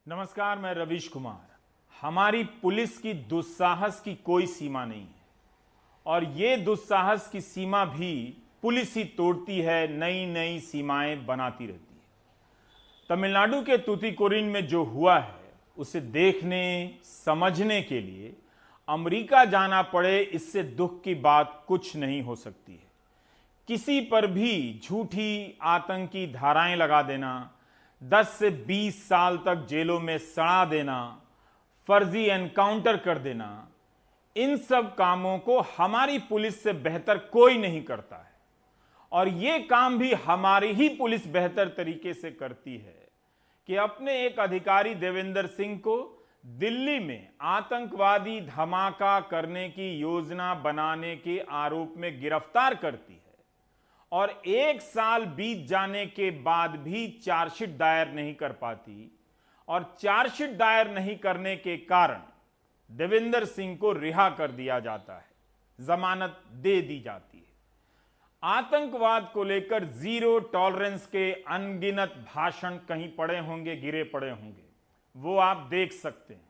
नमस्कार, मैं रवीश कुमार। हमारी पुलिस की दुस्साहस की कोई सीमा नहीं है और ये दुस्साहस की सीमा भी पुलिस ही तोड़ती है, नई नई सीमाएं बनाती रहती है। तमिलनाडु के तूतीकोरिन में जो हुआ है उसे देखने समझने के लिए अमेरिका जाना पड़े, इससे दुख की बात कुछ नहीं हो सकती है। किसी पर भी झूठी आतंकी धाराएं लगा देना, 10 से 20 साल तक जेलों में सड़ा देना, फर्जी एनकाउंटर कर देना, इन सब कामों को हमारी पुलिस से बेहतर कोई नहीं करता है। और ये काम भी हमारी ही पुलिस बेहतर तरीके से करती है कि अपने एक अधिकारी देवेंद्र सिंह को दिल्ली में आतंकवादी धमाका करने की योजना बनाने के आरोप में गिरफ्तार करती है और 1 साल बीत जाने के बाद भी चार्जशीट दायर नहीं कर पाती और चार्जशीट दायर नहीं करने के कारण देवेंद्र सिंह को रिहा कर दिया जाता है, जमानत दे दी जाती है। आतंकवाद को लेकर जीरो टॉलरेंस के अनगिनत भाषण कहीं पड़े होंगे, गिरे पड़े होंगे, वो आप देख सकते हैं।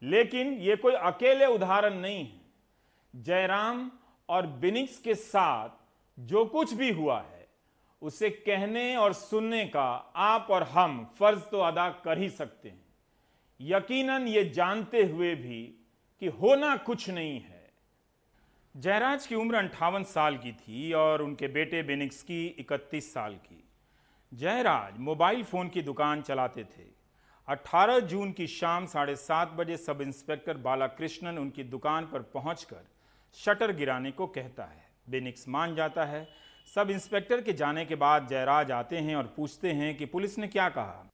लेकिन ये कोई अकेले उदाहरण नहीं है। जयराम और बिनिक्स के साथ जो कुछ भी हुआ है उसे कहने और सुनने का आप और हम फर्ज तो अदा कर ही सकते हैं, यकीनन ये जानते हुए भी कि होना कुछ नहीं है। जयराज की उम्र 58 साल की थी और उनके बेटे बिनिक्स की 31 साल की। जयराज मोबाइल फोन की दुकान चलाते थे। 18 जून की शाम 7:30 बजे सब इंस्पेक्टर बालाकृष्णन उनकी दुकान पर पहुंचकर शटर गिराने को कहता है। बिनिक्स मान जाता है। सब इंस्पेक्टर के जाने के बाद जयराज आते हैं और पूछते हैं कि पुलिस ने क्या कहा।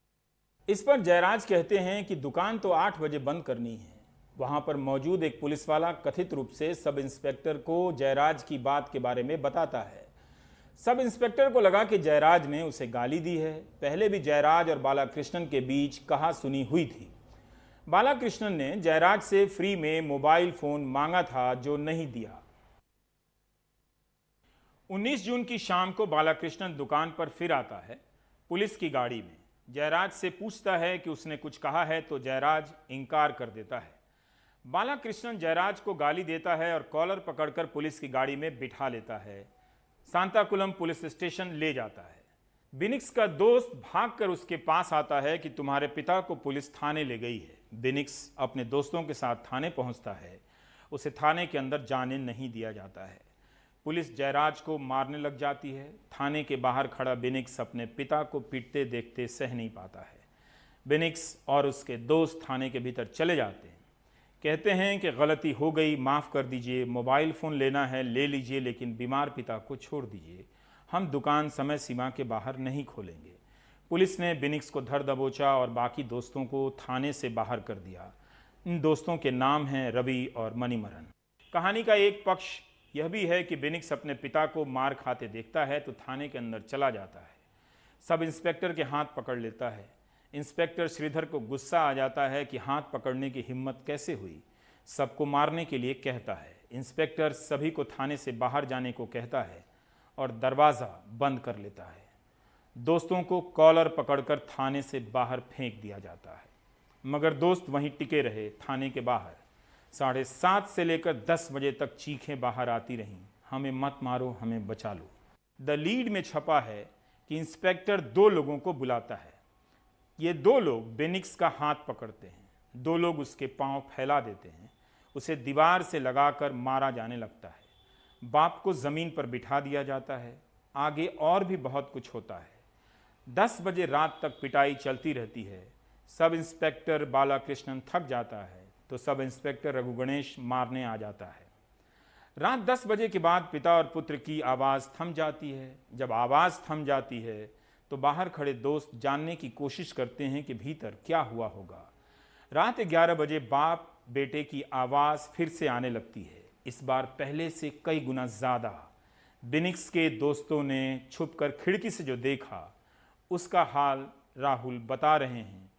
इस पर जयराज कहते हैं कि दुकान तो 8 बजे बंद करनी है। वहां पर मौजूद एक पुलिस वाला कथित रूप से सब इंस्पेक्टर को जयराज की बात के बारे में बताता है। सब इंस्पेक्टर को लगा कि जयराज ने उसे गाली दी है। पहले भी जयराज और बालाकृष्णन के बीच कहा सुनी हुई थी। बालाकृष्णन ने जयराज से फ्री में मोबाइल फोन मांगा था जो नहीं दिया। 19 जून की शाम को बालाकृष्णन दुकान पर फिर आता है पुलिस की गाड़ी में। जयराज से पूछता है कि उसने कुछ कहा है तो जयराज इंकार कर देता है। बालाकृष्णन जयराज को गाली देता है और कॉलर पकड़कर पुलिस की गाड़ी में बिठा लेता है। सांताकुलम पुलिस स्टेशन ले जाता है। बिनिक्स का दोस्त भागकर उसके पास आता है कि तुम्हारे पिता को पुलिस थाने ले गई है। बिनिक्स अपने दोस्तों के साथ थाने पहुंचता है। उसे थाने के अंदर जाने नहीं दिया जाता है। पुलिस जयराज को मारने लग जाती है। थाने के बाहर खड़ा बिनिक्स अपने पिता को पीटते देखते सह नहीं पाता है। बिनिक्स और उसके दोस्त थाने के भीतर चले जाते हैं। कहते हैं कि गलती हो गई, माफ़ कर दीजिए, मोबाइल फ़ोन लेना है ले लीजिए, लेकिन बीमार पिता को छोड़ दीजिए, हम दुकान समय सीमा के बाहर नहीं खोलेंगे। पुलिस ने बिनिक्स को धर दबोचा और बाकी दोस्तों को थाने से बाहर कर दिया। इन दोस्तों के नाम हैं रवि और मणिमरन। कहानी का एक पक्ष यह भी है कि बिनिक्स अपने पिता को मार खाते देखता है तो थाने के अंदर चला जाता है। सब इंस्पेक्टर के हाथ पकड़ लेता है। इंस्पेक्टर श्रीधर को गुस्सा आ जाता है कि हाथ पकड़ने की हिम्मत कैसे हुई। सबको मारने के लिए कहता है। इंस्पेक्टर सभी को थाने से बाहर जाने को कहता है और दरवाज़ा बंद कर लेता है। दोस्तों को कॉलर पकड़कर थाने से बाहर फेंक दिया जाता है, मगर दोस्त वहीं टिके रहे। थाने के बाहर 7:30 से लेकर 10 बजे तक चीखें बाहर आती रहीं, हमें मत मारो, हमें बचा लो। द लीड में छपा है कि इंस्पेक्टर 2 लोगों को बुलाता है। ये 2 लोग बिनिक्स का हाथ पकड़ते हैं। 2 लोग उसके पांव फैला देते हैं। उसे दीवार से लगाकर मारा जाने लगता है। बाप को ज़मीन पर बिठा दिया जाता है। आगे और भी बहुत कुछ होता है। 10 बजे रात तक पिटाई चलती रहती है। सब इंस्पेक्टर बालाकृष्णन थक जाता है तो सब इंस्पेक्टर रघु गणेश मारने आ जाता है। रात 10 बजे के बाद पिता और पुत्र की आवाज़ थम जाती है। जब आवाज़ थम जाती है तो बाहर खड़े दोस्त जानने की कोशिश करते हैं कि भीतर क्या हुआ होगा। रात 11 बजे बाप बेटे की आवाज़ फिर से आने लगती है, इस बार पहले से कई गुना ज़्यादा। बिनिक्स के दोस्तों ने छुपकर खिड़की से जो देखा उसका हाल राहुल बता रहे हैं,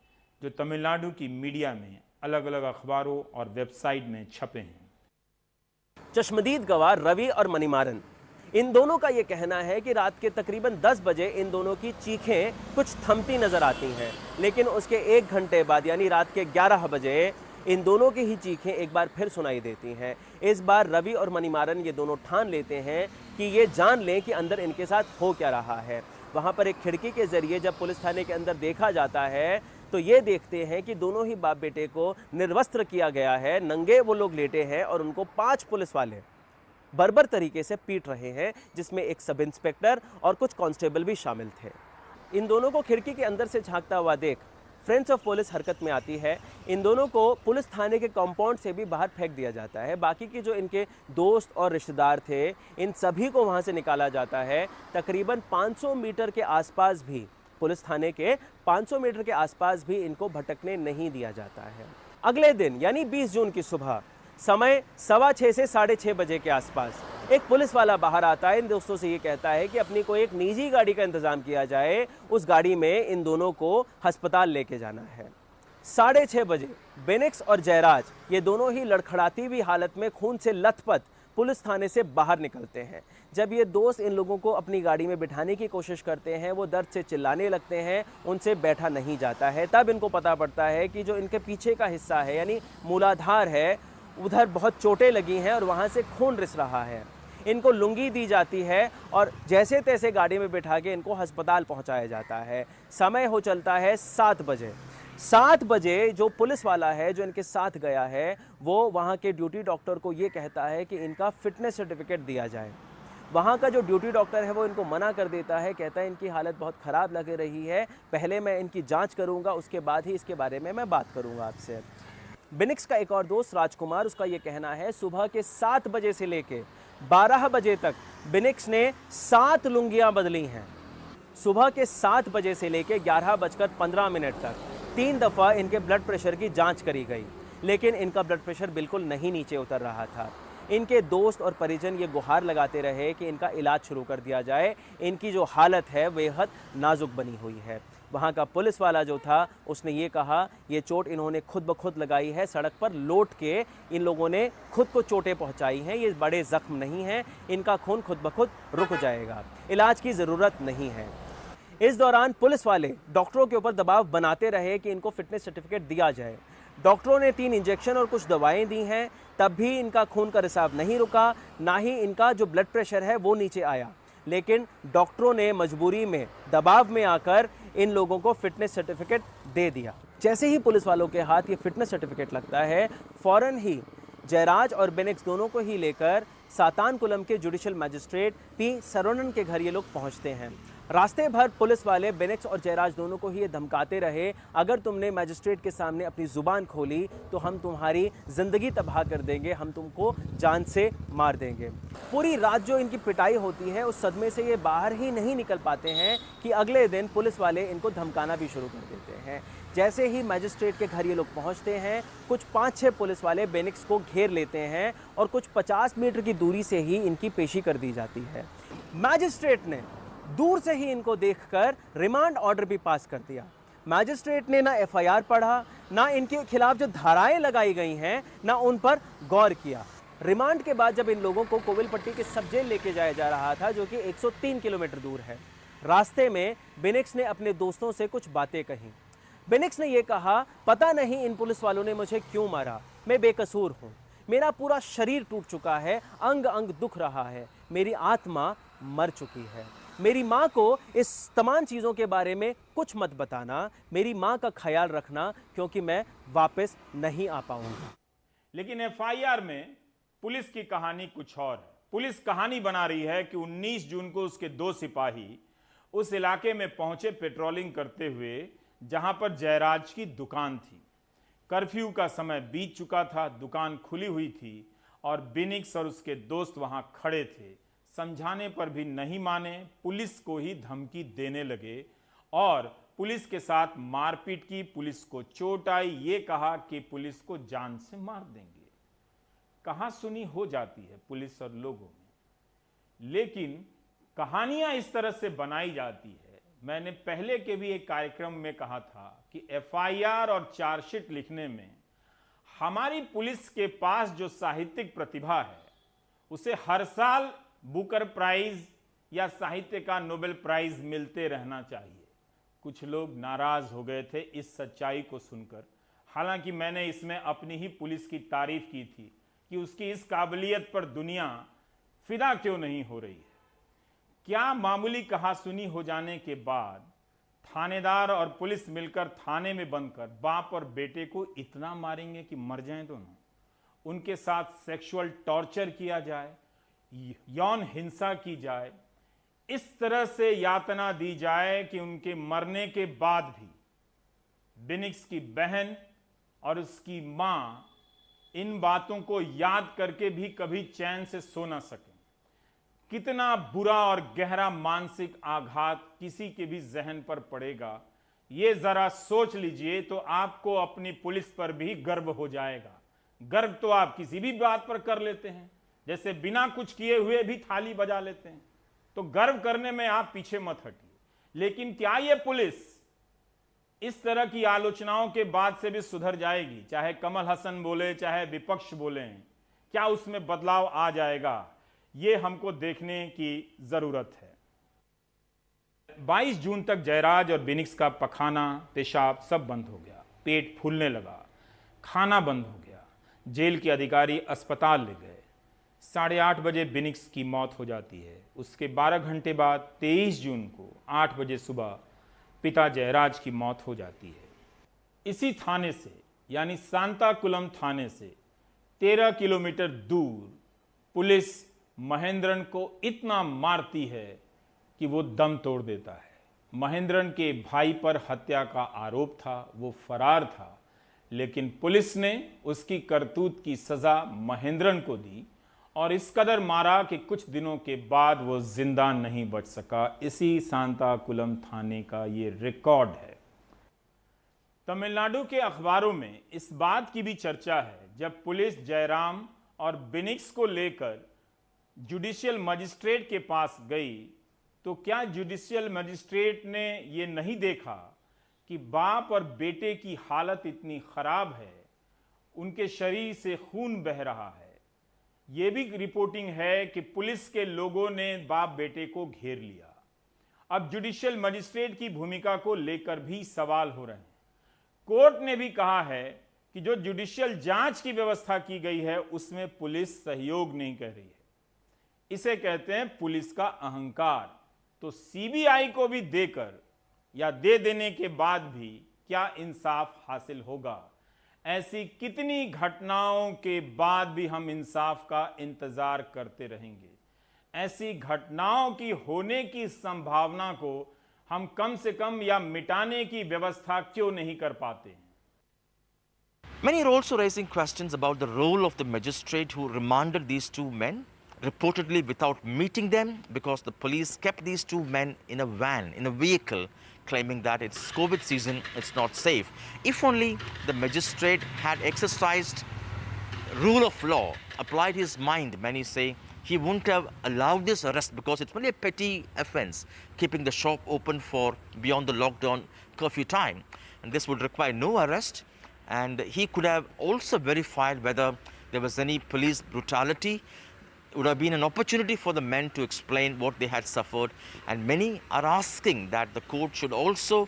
जो तमिलनाडु की मीडिया में अलग अलग अखबारों और वेबसाइट में छपे हैं। चश्मदीद गवाह रवि और मणिमारन इन दोनों का ये कहना है कि रात के तकरीबन 10 बजे इन दोनों की चीखें कुछ थमती नजर आती हैं, लेकिन उसके 1 घंटे बाद यानी रात के 11 बजे इन दोनों की ही चीखें एक बार फिर सुनाई देती हैं। इस बार रवि और मणिमारन ये दोनों ठान लेते हैं कि ये जान लें कि अंदर इनके साथ हो क्या रहा है। वहाँ पर एक खिड़की के जरिए जब पुलिस थाने के अंदर देखा जाता है तो ये देखते हैं कि दोनों ही बाप बेटे को निर्वस्त्र किया गया है, नंगे वो लोग लेटे हैं और उनको 5 पुलिस वाले बर्बर तरीके से पीट रहे हैं, जिसमें एक सब इंस्पेक्टर और कुछ कांस्टेबल भी शामिल थे। इन दोनों को खिड़की के अंदर से झांकता हुआ देख फ्रेंड्स ऑफ पुलिस हरकत में आती है। इन दोनों को पुलिस थाने के कंपाउंड से भी बाहर फेंक दिया जाता है। बाकी के जो इनके दोस्त और रिश्तेदार थे, इन सभी को वहां से निकाला जाता है। तकरीबन 500 मीटर के आसपास भी, पुलिस थाने के 500 मीटर के आसपास भी इनको भटकने नहीं दिया जाता है। अगले दिन यानी 20 जून की सुबह समय 6:15 से 6:30 बजे के आसपास एक पुलिस वाला बाहर आता है, इन दोस्तों से ये कहता है कि अपनी कोई एक निजी गाड़ी का इंतजाम किया जाए, उस गाड़ी में इन दोनों को अस्पताल लेके जाना है। 6:30 बजे बेनिक्स और जयराज ये दोनों ही लड़खड़ाती हुई हालत में खून से लथपथ पुलिस थाने से बाहर निकलते हैं। जब ये दोस्त इन लोगों को अपनी गाड़ी में बिठाने की कोशिश करते हैं, वो दर्द से चिल्लाने लगते हैं, उनसे बैठा नहीं जाता है। तब इनको पता पड़ता है कि जो इनके पीछे का हिस्सा है यानी मूलाधार है, उधर बहुत चोटें लगी हैं और वहाँ से खून रिस रहा है। इनको लुंगी दी जाती है और जैसे तैसे गाड़ी में बिठा के इनको अस्पताल पहुँचाया जाता है। समय हो चलता है 7 बजे। 7 बजे जो पुलिस वाला है जो इनके साथ गया है, वो वहाँ के ड्यूटी डॉक्टर को ये कहता है कि इनका फिटनेस सर्टिफिकेट दिया जाए। वहाँ का जो ड्यूटी डॉक्टर है वो इनको मना कर देता है, कहता है इनकी हालत बहुत ख़राब लग रही है, पहले मैं इनकी जाँच करूँगा, उसके बाद ही इसके बारे में मैं बात करूँगा आपसे। बेनिक्स का एक और दोस्त राजकुमार, उसका ये कहना है सुबह के 7 बजे से लेके 12 बजे तक बेनिक्स ने 7 लुंगियां बदली हैं। सुबह के 7 बजे से लेके 11:15 तक 3 दफ़ा इनके ब्लड प्रेशर की जांच करी गई, लेकिन इनका ब्लड प्रेशर बिल्कुल नहीं नीचे उतर रहा था। इनके दोस्त और परिजन ये गुहार लगाते रहे कि इनका इलाज शुरू कर दिया जाए, इनकी जो हालत है बेहद नाजुक बनी हुई है। वहाँ का पुलिस वाला जो था उसने ये कहा, ये चोट इन्होंने खुद ब खुद लगाई है, सड़क पर लौट के इन लोगों ने खुद को चोटें पहुँचाई हैं, ये बड़े ज़ख्म नहीं हैं, इनका खून खुद ब खुद रुक जाएगा, इलाज की ज़रूरत नहीं है। इस दौरान पुलिस वाले डॉक्टरों के ऊपर दबाव बनाते रहे कि इनको फिटनेस सर्टिफिकेट दिया जाए। डॉक्टरों ने 3 इंजेक्शन और कुछ दवाएं दी हैं, तब भी इनका खून का रिसाव नहीं रुका, ना ही इनका जो ब्लड प्रेशर है वो नीचे आया। लेकिन डॉक्टरों ने मजबूरी में, दबाव में आकर इन लोगों को फिटनेस सर्टिफिकेट दे दिया। जैसे ही पुलिस वालों के हाथ ये फिटनेस सर्टिफिकेट लगता है, फौरन ही जयराज और बेनिक्स दोनों को ही लेकर सातानकुलम के जुडिशियल मैजिस्ट्रेट पी सरवणन के घर ये लोग पहुंचते हैं। रास्ते भर पुलिस वाले बेनिक्स और जयराज दोनों को ही ये धमकाते रहे, अगर तुमने मैजिस्ट्रेट के सामने अपनी जुबान खोली तो हम तुम्हारी ज़िंदगी तबाह कर देंगे, हम तुमको जान से मार देंगे। पूरी रात जो इनकी पिटाई होती है, उस सदमे से ये बाहर ही नहीं निकल पाते हैं कि अगले दिन पुलिस वाले इनको धमकाना भी शुरू कर देते हैं। जैसे ही मैजिस्ट्रेट के घर ये लोग पहुंचते हैं, कुछ 5-6 पुलिस वाले बेनिक्स को घेर लेते हैं और कुछ 50 मीटर की दूरी से ही इनकी पेशी कर दी जाती है। मैजिस्ट्रेट ने दूर से ही इनको देखकर रिमांड ऑर्डर भी पास कर दिया। मैजिस्ट्रेट ने ना एफआईआर पढ़ा, ना इनके खिलाफ जो धाराएं लगाई गई हैं, ना उन पर गौर किया। रिमांड के बाद जब इन लोगों को कोविलपट्टी के सब जेल लेके जाया जा रहा था, जो कि 103 किलोमीटर दूर है, रास्ते में बेनिक्स ने अपने दोस्तों से कुछ बातें कही। बेनिक्स ने यह कहा, पता नहीं इन पुलिस वालों ने मुझे क्यों मारा, मैं बेकसूर हूँ, मेरा पूरा शरीर टूट चुका है, अंग अंग दुख रहा है, मेरी आत्मा मर चुकी है, मेरी माँ को इस तमाम चीज़ों के बारे में कुछ मत बताना, मेरी माँ का ख्याल रखना, क्योंकि मैं वापस नहीं आ पाऊंगा। लेकिन एफआईआर में पुलिस की कहानी कुछ और है। पुलिस कहानी बना रही है कि 19 जून को उसके 2 सिपाही उस इलाके में पहुंचे पेट्रोलिंग करते हुए जहां पर जयराज की दुकान थी। कर्फ्यू का समय बीत चुका था, दुकान खुली हुई थी और बेनिक्स और उसके दोस्त वहां खड़े थे। समझाने पर भी नहीं माने, पुलिस को ही धमकी देने लगे और पुलिस के साथ मारपीट की। पुलिस को चोट आई, ये कहा कि पुलिस को जान से मार देंगे। कहां सुनी हो जाती है पुलिस और लोगों में, लेकिन कहानियां इस तरह से बनाई जाती है। मैंने पहले के भी एक कार्यक्रम में कहा था कि एफआईआर और चार्जशीट लिखने में हमारी पुलिस के पास जो साहित्यिक प्रतिभा है, उसे हर साल बुकर प्राइज या साहित्य का नोबेल प्राइज मिलते रहना चाहिए। कुछ लोग नाराज हो गए थे इस सच्चाई को सुनकर। हालांकि मैंने इसमें अपनी ही पुलिस की तारीफ की थी कि उसकी इस काबिलियत पर दुनिया फिदा क्यों नहीं हो रही है। क्या मामूली कहासुनी हो जाने के बाद थानेदार और पुलिस मिलकर थाने में बंद कर बाप और बेटे को इतना मारेंगे कि मर जाएं दोनों? उनके साथ सेक्सुअल टॉर्चर किया जाए, यौन हिंसा की जाए, इस तरह से यातना दी जाए कि उनके मरने के बाद भी बिनिक्स की बहन और उसकी मां इन बातों को याद करके भी कभी चैन से सो ना सके। कितना बुरा और गहरा मानसिक आघात किसी के भी जहन पर पड़ेगा, ये जरा सोच लीजिए तो आपको अपनी पुलिस पर भी गर्व हो जाएगा। गर्व तो आप किसी भी बात पर कर लेते हैं, जैसे बिना कुछ किए हुए भी थाली बजा लेते हैं, तो गर्व करने में आप पीछे मत हटिए। लेकिन क्या ये पुलिस इस तरह की आलोचनाओं के बाद से भी सुधर जाएगी? चाहे कमल हसन बोले, चाहे विपक्ष बोले, क्या उसमें बदलाव आ जाएगा? ये हमको देखने की जरूरत है। 22 जून तक जयराज और बिनिक्स का पखाना, पेशाब सब बंद हो गया। पेट फूलने लगा, खाना बंद हो गया। जेल के अधिकारी अस्पताल ले गए। 8:30 बजे बिनिक्स की मौत हो जाती है। उसके 12 घंटे बाद 23 जून को 8 बजे सुबह पिता जयराज की मौत हो जाती है। इसी थाने से, यानी सांताकुलम थाने से 13 किलोमीटर दूर पुलिस महेंद्रन को इतना मारती है कि वो दम तोड़ देता है। महेंद्रन के भाई पर हत्या का आरोप था, वो फरार था, लेकिन पुलिस ने उसकी करतूत की सजा महेंद्रन को दी और इस कदर मारा कि कुछ दिनों के बाद वो जिंदा नहीं बच सका। इसी सांताकुलम थाने का ये रिकॉर्ड है। तमिलनाडु के अखबारों में इस बात की भी चर्चा है, जब पुलिस जयराम और बिनिक्स को लेकर जुडिशियल मजिस्ट्रेट के पास गई तो क्या जुडिशियल मजिस्ट्रेट ने ये नहीं देखा कि बाप और बेटे की हालत इतनी खराब है, उनके शरीर से खून बह रहा है। ये भी रिपोर्टिंग है कि पुलिस के लोगों ने बाप बेटे को घेर लिया। अब जुडिशियल मजिस्ट्रेट की भूमिका को लेकर भी सवाल हो रहे हैं। कोर्ट ने भी कहा है कि जो जुडिशियल जांच की व्यवस्था की गई है उसमें पुलिस सहयोग नहीं कर रही है। इसे कहते हैं पुलिस का अहंकार। तो सीबीआई को भी देकर या दे देने के बाद भी क्या इंसाफ हासिल होगा? ऐसी कितनी घटनाओं के बाद भी हम इंसाफ का इंतजार करते रहेंगे। ऐसी घटनाओं की होने की संभावना को हम कम से कम या मिटाने की व्यवस्था क्यों नहीं कर पाते हैं? Many are also raising questions about the role of the magistrate who remanded these two men, reportedly without meeting them, because the police kept these two men in a van, in a vehicle, claiming that it's COVID season, it's not safe. If only the magistrate had exercised rule of law, applied his mind, many say, he wouldn't have allowed this arrest, because it's only a petty offense, keeping the shop open for beyond the lockdown curfew time. And this would require no arrest. And he could have also verified whether there was any police brutality. It would have been an opportunity for the men to explain what they had suffered. And many are asking that the court should also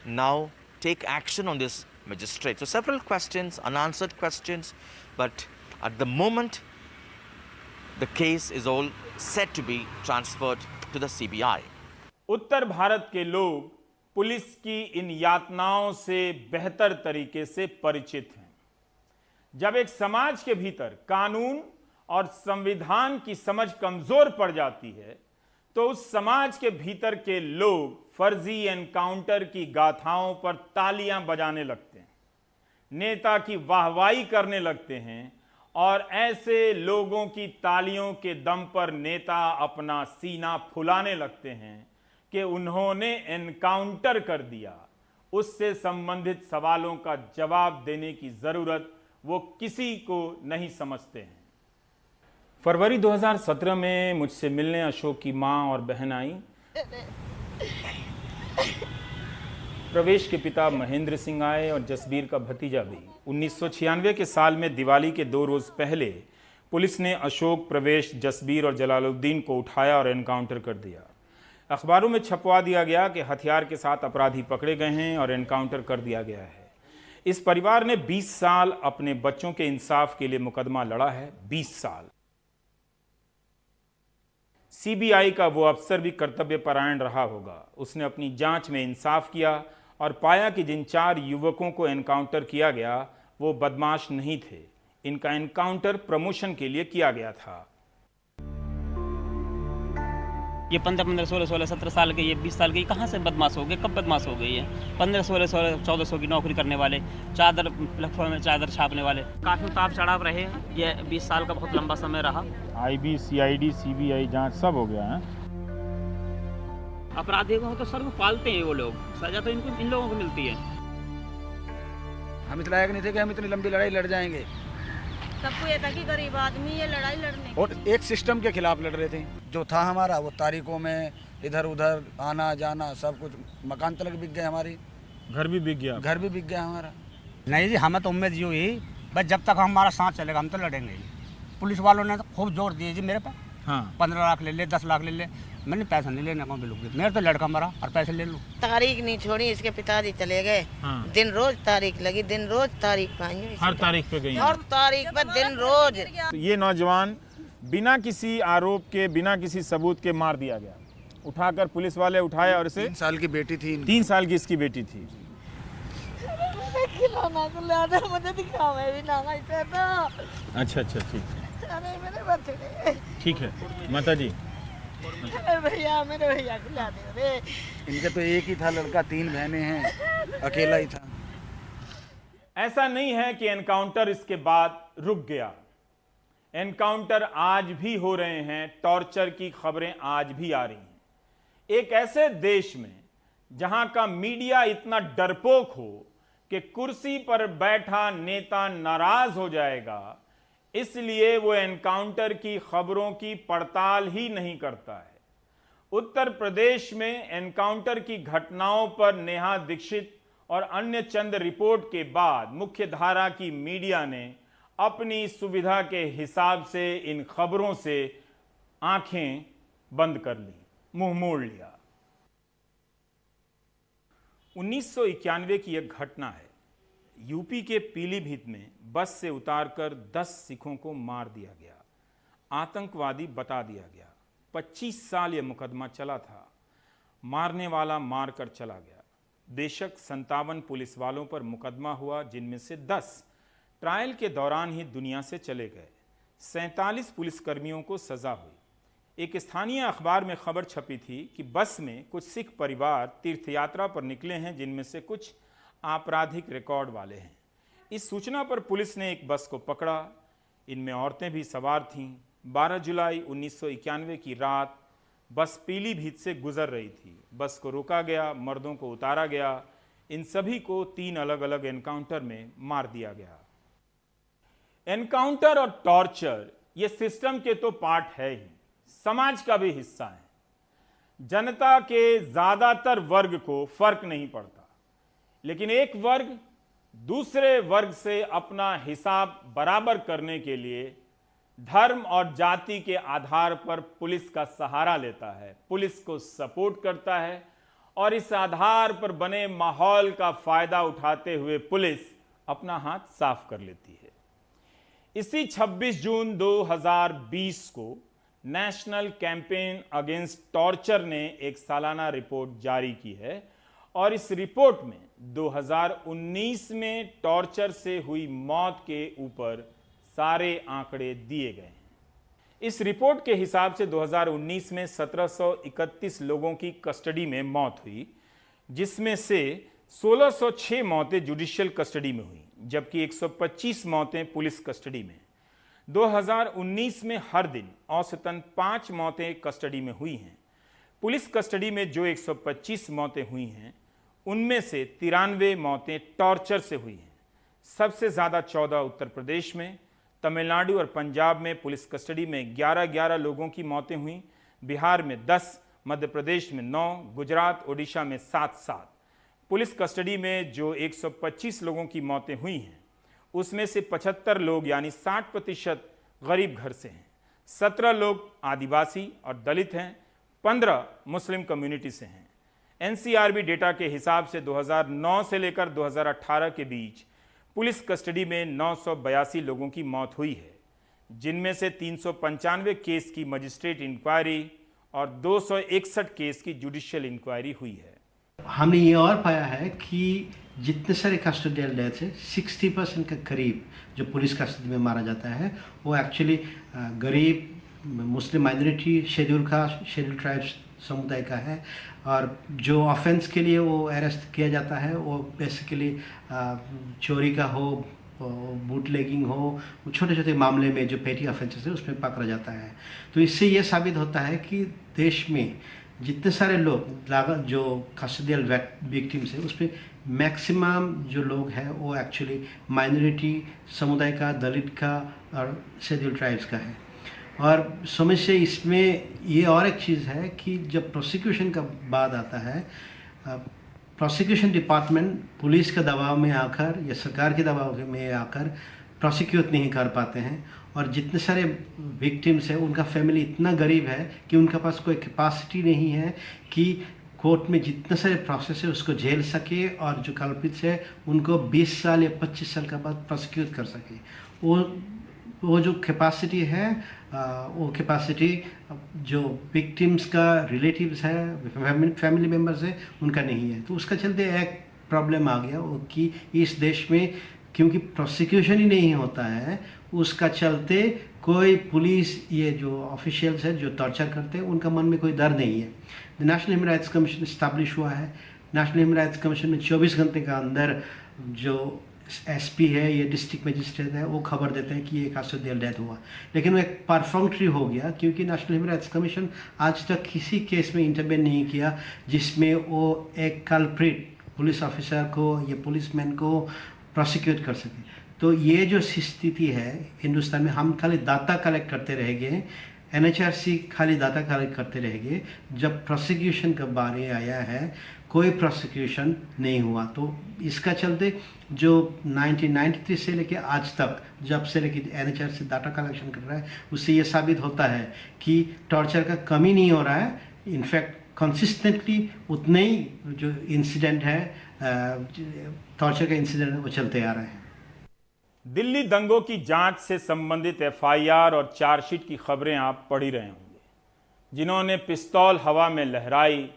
now take action on this magistrate. So several questions, unanswered questions, but at the moment, the case is all set to be transferred to the CBI. उत्तर भारत के लोग police की इन यातनाओं से बेहतर तरीके से परिचित हैं। जब एक समाज के भीतर कानून और संविधान की समझ कमजोर पड़ जाती है तो उस समाज के भीतर के लोग फर्जी एनकाउंटर की गाथाओं पर तालियां बजाने लगते हैं, नेता की वाहवाही करने लगते हैं और ऐसे लोगों की तालियों के दम पर नेता अपना सीना फुलाने लगते हैं कि उन्होंने एनकाउंटर कर दिया। उससे संबंधित सवालों का जवाब देने की जरूरत वो किसी को नहीं समझते हैं। फरवरी 2017 में मुझसे मिलने अशोक की मां और बहन आई। प्रवेश के पिता महेंद्र सिंह आए और जसबीर का भतीजा भी। 1996 के साल में दिवाली के 2 रोज पहले पुलिस ने अशोक, प्रवेश, जसबीर और जलालुद्दीन को उठाया और एनकाउंटर कर दिया। अखबारों में छपवा दिया गया कि हथियार के साथ अपराधी पकड़े गए हैं और एनकाउंटर कर दिया गया है। इस परिवार ने 20 साल अपने बच्चों के इंसाफ के लिए मुकदमा लड़ा है। 20 साल। सीबीआई का वो अफसर भी कर्तव्यपरायण रहा होगा। उसने अपनी जांच में इंसाफ किया और पाया कि जिन 4 युवकों को एनकाउंटर किया गया वो बदमाश नहीं थे। इनका एनकाउंटर प्रमोशन के लिए किया गया था। ये 15-15, 16-16, 17 साल के, ये 20 साल के, कहाँ से बदमाश हो गए? कब बदमाश हो गए? ये 15-16, 1400 की नौकरी करने वाले, चादर प्लेटफॉर्म में चादर छापने वाले, काफ़ी उतार चढ़ाव रहे हैं। ये 20 साल का बहुत लंबा समय रहा। आईबी, सीआईडी, सीबीआई जांच सब हो गया है। अपराधियों को तो सर वो पालते हैं वो लोग, सजा तो इनको, इन लोगों को मिलती है। हम इस लायक नहीं थे कि हम इतनी लंबी लड़ाई लड़ जाएंगे। सबको ये था कि गरीब आदमी ये लड़ाई लड़ने और एक सिस्टम के खिलाफ लड़ रहे थे। जो था हमारा वो तारीखों में इधर उधर आना जाना सब कुछ, मकान तक बिक गए, हमारी घर भी बिक गया। घर भी बिक गया हमारा। नहीं जी, हमें तो उम्मीद यूँ ही, बस जब तक हमारा सांस चलेगा हम तो लड़ेंगे ही। पुलिस वालों ने तो खूब जोर दिए जी मेरे पे। हाँ। 15 लाख ले ले, 10 लाख ले ले, मैंने पैसा नहीं लेने को बिल्कुल। मेरा तो लड़का मरा और पैसे ले लूँ। तारीख नहीं छोड़ी, इसके पिताजी चले गए। हाँ। दिन रोज तारीख लगी, दिन रोज तारीख पाएंगे। हर तारीख पे गई। हर तारीख पर दिन रोज। तो ये नौजवान बिना किसी आरोप के, बिना किसी सबूत के मार दिया गया। उठाकर पुलिस वाले उठाए और इसे 3 साल की बेटी थी। 3 साल की इसकी बेटी थी। खिलौना को ला दे, मुझे दिखाओ, मैं भी ना खाई तो। अच्छा ठीक है। अरे मेरे बच्चे, ठीक है माता जी। अरे भैया, मेरे भैया खिला दे रे। इनके तो एक ही था लड़का, 3 बहनें हैं, अकेला ही था। ऐसा नहीं है कि एनकाउंटर इसके बाद रुक गया। एनकाउंटर आज भी हो रहे हैं। टॉर्चर की खबरें आज भी आ रही हैं। एक ऐसे देश में जहां का मीडिया इतना डरपोक हो कि कुर्सी पर बैठा नेता नाराज हो जाएगा, इसलिए वो एनकाउंटर की खबरों की पड़ताल ही नहीं करता है। उत्तर प्रदेश में एनकाउंटर की घटनाओं पर नेहा दीक्षित और अन्य चंद रिपोर्ट के बाद मुख्य धारा की मीडिया ने अपनी सुविधा के हिसाब से इन खबरों से आंखें बंद कर ली, मुंह मोड़ लिया। 1991 की एक घटना है। यूपी के पीलीभीत में बस से उतारकर 10 सिखों को मार दिया गया, आतंकवादी बता दिया गया। 25 साल यह मुकदमा चला था। मारने वाला मारकर चला गया। बेशक 57 पुलिस वालों पर मुकदमा हुआ, जिनमें से 10 ट्रायल के दौरान ही दुनिया से चले गए। 47 पुलिसकर्मियों को सजा हुई। एक स्थानीय अखबार में खबर छपी थी कि बस में कुछ सिख परिवार तीर्थयात्रा पर निकले हैं, जिनमें से कुछ आपराधिक रिकॉर्ड वाले हैं। इस सूचना पर पुलिस ने एक बस को पकड़ा। इनमें औरतें भी सवार थीं। 12 जुलाई 1991 की रात बस पीलीभीत से गुजर रही थी। बस को रोका गया, मर्दों को उतारा गया। इन सभी को 3 अलग अलग एनकाउंटर में मार दिया गया। एनकाउंटर और टॉर्चर ये सिस्टम के तो पार्ट है ही, समाज का भी हिस्सा है। जनता के ज्यादातर वर्ग को फर्क नहीं पड़ता, लेकिन एक वर्ग दूसरे वर्ग से अपना हिसाब बराबर करने के लिए धर्म और जाति के आधार पर पुलिस का सहारा लेता है, पुलिस को सपोर्ट करता है और इस आधार पर बने माहौल का फायदा उठाते हुए पुलिस अपना हाथ साफ कर लेती है। इसी 26 जून 2020 को नेशनल कैंपेन अगेंस्ट टॉर्चर ने एक सालाना रिपोर्ट जारी की है और इस रिपोर्ट में 2019 में टॉर्चर से हुई मौत के ऊपर सारे आंकड़े दिए गए हैं। इस रिपोर्ट के हिसाब से 2019 में 1731 लोगों की कस्टडी में मौत हुई, जिसमें से 1606 मौतें जुडिशियल कस्टडी में हुई, जबकि 125 मौतें पुलिस कस्टडी में। 2019 में हर दिन औसतन 5 मौतें कस्टडी में हुई हैं। पुलिस कस्टडी में जो 125 मौतें हुई हैं, उनमें से 93 मौतें टॉर्चर से हुई हैं। सबसे ज़्यादा 14 उत्तर प्रदेश में, तमिलनाडु और पंजाब में पुलिस कस्टडी में 11-11 लोगों की मौतें हुई, बिहार में 10, मध्य प्रदेश में 9, गुजरात ओडिशा में 7-7। पुलिस कस्टडी में जो 125 लोगों की मौतें हुई हैं, उसमें से 75 लोग यानी 60% गरीब घर से हैं, 17 लोग आदिवासी और दलित हैं, 15 मुस्लिम कम्युनिटी से हैं। एनसीआरबी डेटा के हिसाब से 2009 से लेकर 2018 के बीच पुलिस कस्टडी में 982 लोगों की मौत हुई है, जिनमें से 395 केस की मजिस्ट्रेट इंक्वायरी और 261 केस की जुडिशियल इंक्वायरी हुई है। हमने ये और पाया है कि जितने सारे कस्टोडियल डेथ है 60% के करीब जो पुलिस कस्टडी में मारा जाता है वो एक्चुअली गरीब, मुस्लिम minority, schedule caste, schedule tribes समुदाय का है। और जो ऑफेंस के लिए वो अरेस्ट किया जाता है वो बेसिकली चोरी का हो, बूटलेगिंग हो, छोटे छोटे मामले में जो पेटी ऑफेंसेस है उसमें पकड़ा जाता है। तो इससे ये साबित होता है कि देश में जितने सारे लोग जो कस्टोडियल विक्टिम्स हैं उसमें मैक्सिमम जो लोग हैं वो एक्चुअली माइनॉरिटी समुदाय का, दलित का और शेड्यूल ट्राइब्स का है। और समस्या इसमें ये और एक चीज़ है कि जब प्रोसिक्यूशन का बाद आता है, प्रोसिक्यूशन डिपार्टमेंट पुलिस के दबाव में आकर या सरकार के दबाव में आकर प्रोसिक्यूट नहीं कर पाते हैं। और जितने सारे विक्टिम्स हैं उनका फैमिली इतना गरीब है कि उनके पास कोई कैपेसिटी नहीं है कि कोर्ट में जितने सारे प्रोसेस है उसको झेल सके और जो कल्पित है उनको 20 साल या 25 साल के बाद प्रोसिक्यूट कर सके। वो जो कैपेसिटी है वो कैपेसिटी जो विक्टिम्स का रिलेटिव्स है, फैमिली मेम्बर्स है, उनका नहीं है। तो उसका चलते एक प्रॉब्लम आ गया वो कि इस देश में क्योंकि प्रोसिक्यूशन ही नहीं होता है, उसका चलते कोई पुलिस ये जो ऑफिशियल्स है जो टॉर्चर करते हैं उनका मन में कोई डर नहीं है। National human rights commission establish हुआ है। नेशनल ह्यूमन राइट्स कमीशन में 24 घंटे का अंदर जो एसपी है या डिस्ट्रिक्ट मजिस्ट्रेट है वो खबर देते हैं कि ये कस्टोडियल डेथ हुआ, लेकिन वो एक परफॉर्मेटरी हो गया क्योंकि नेशनल ह्यूमन राइट्स कमीशन आज तक किसी केस में इंटरवेन नहीं किया जिसमें वो एक कल्प्रिट पुलिस ऑफिसर को या पुलिसमैन को प्रोसिक्यूट कर सके। तो ये जो स्थिति है हिंदुस्तान में, हम खाली डाटा कलेक्ट करते रह गए, एनएचआरसी खाली डाटा कलेक्ट करते रह गए। जब प्रोसिक्यूशन का बारे आया है कोई प्रोसिक्यूशन नहीं हुआ। तो इसका चलते जो 1993 से लेके आज तक जब से लेके एनएचआरसी डाटा कलेक्शन कर रहा है उससे ये साबित होता है कि टॉर्चर का कमी नहीं हो रहा है। इनफैक्ट कंसिस्टेंटली उतने ही जो इंसिडेंट है टॉर्चर का इंसिडेंट है वो चलते आ रहे हैं। दिल्ली दंगों की जांच से संबंधित एफआईआर और चार्जशीट की खबरें आप पढ़ ही रहे होंगे। जिन्होंने पिस्तौल हवा में लहराई,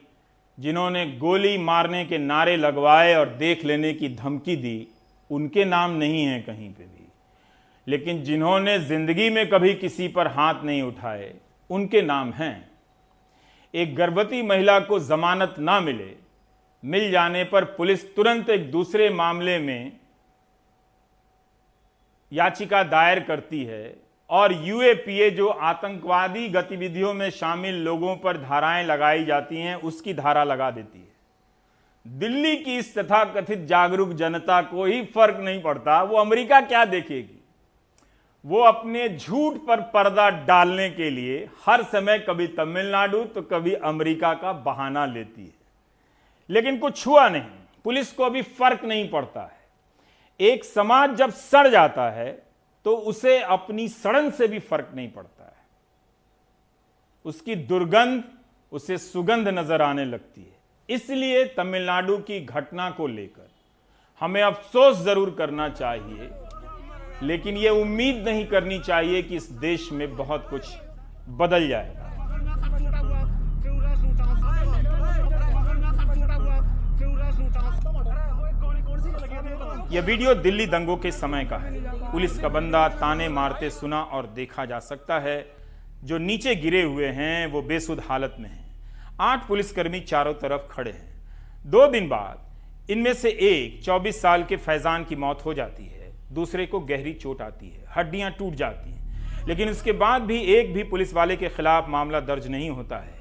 जिन्होंने गोली मारने के नारे लगवाए और देख लेने की धमकी दी, उनके नाम नहीं है कहीं पे भी। लेकिन जिन्होंने जिंदगी में कभी किसी पर हाथ नहीं उठाए, उनके नाम हैं। एक गर्भवती महिला को जमानत ना मिल जाने पर पुलिस तुरंत एक दूसरे मामले में याचिका दायर करती है और यूएपीए जो आतंकवादी गतिविधियों में शामिल लोगों पर धाराएं लगाई जाती हैं उसकी धारा लगा देती है। दिल्ली की इस तथाकथित जागरूक जनता को ही फर्क नहीं पड़ता वो अमेरिका क्या देखेगी। वो अपने झूठ पर पर्दा डालने के लिए हर समय कभी तमिलनाडु तो कभी अमेरिका का बहाना लेती है। लेकिन कुछ हुआ नहीं, पुलिस को अभी फर्क नहीं पड़ता है। एक समाज जब सड़ जाता है तो उसे अपनी सड़न से भी फर्क नहीं पड़ता है। उसकी दुर्गंध उसे सुगंध नजर आने लगती है। इसलिए तमिलनाडु की घटना को लेकर हमें अफसोस जरूर करना चाहिए, लेकिन यह उम्मीद नहीं करनी चाहिए कि इस देश में बहुत कुछ बदल जाएगा। यह वीडियो दिल्ली दंगों के समय का है। पुलिस का बंदा ताने मारते सुना और देखा जा सकता है। जो नीचे गिरे हुए हैं वो बेसुध हालत में हैं। 8 पुलिसकर्मी चारों तरफ खड़े हैं। 2 दिन बाद इनमें से एक 24 साल के फैजान की मौत हो जाती है, दूसरे को गहरी चोट आती है, हड्डियां टूट जाती हैं। लेकिन उसके बाद भी एक भी पुलिस वाले के खिलाफ मामला दर्ज नहीं होता है।